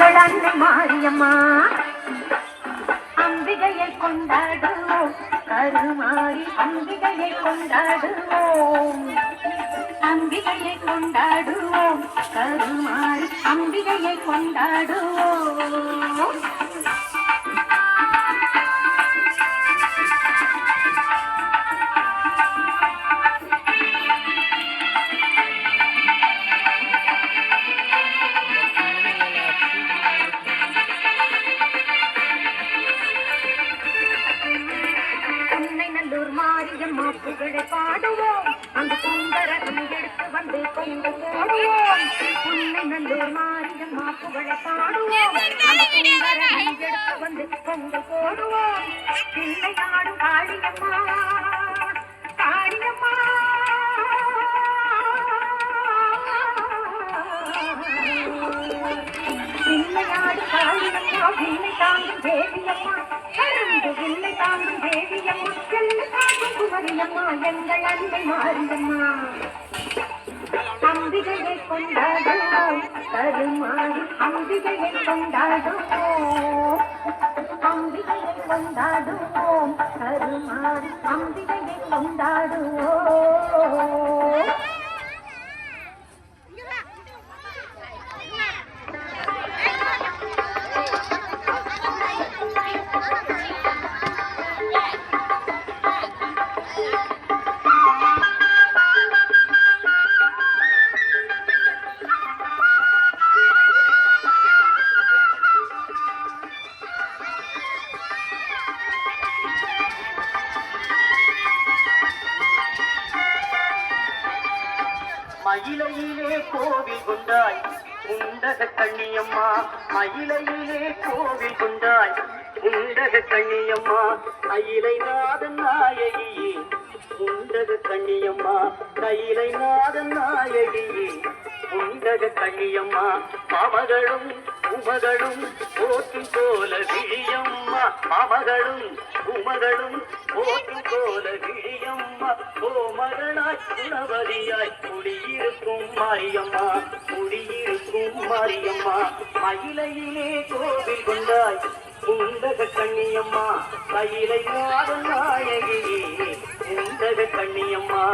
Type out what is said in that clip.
எங்கள் அன்னை மாரியம்மா அம்பிகையை கொண்டாடுவோம் கருமாறி அம்பிகையை கொண்டாடுவோம் அம்பிகையை கொண்டாடுவோம் கருமாறி அம்பிகையை கொண்டாடுவோம் புகழை பாடுவோம் அந்த சுந்தரகம் எடுத்து வந்து கொண்டு போடுவோம் உன்னை நல்லூர் மாரியம்மா புகழை பாடுவோம் அந்த சுந்தரகம் எடுத்து வந்து கொண்டு போடுவோம் பிள்ளையாடும் காளியம்மா காளியம்மா பிள்ளையாடு காளியம்மா பிள்ளை தாங்கும் தேவியம்மா பிள்ளை தாங்கும் தேவியம்மா குமரியம்மா எங்கள் அன்னை மாரியம்மா அம்பிகையை கொண்டாடுவோம் கருமாறி அம்பிகையை கொண்டாடுவோம் அம்பிகையை கொண்டாடுவோம் கருமாறி அம்பிகையை கொண்டாடுவோம் மயிலையிலே கோவில் கொண்டாய் உண்டக கண்ணியம்மா மயிலையிலே கோவில் கொண்டாய் உண்டக கண்ணியம்மா கையிலை நாதன் நாயகியே உண்டக கண்ணியம்மா கையிலை நாதன் நாயகியே உண்டக கண்ணியம்மா மமகளும் உமகளும் போற்றும் போல விழியம்மா மமகளும் உமகளும் போற்றும் போல விழியம்மா ஓ மகளாய் குணவதியாய் குடியிருக்கும் மாரியம்மா குடியிருக்கும் மாரியம்மா மயிலையிலே கோவில் கொண்டாய் உண்டக கண்ணியம்மா கையிலை நாதன் நாயகியே உண்டக கண்ணியம்மா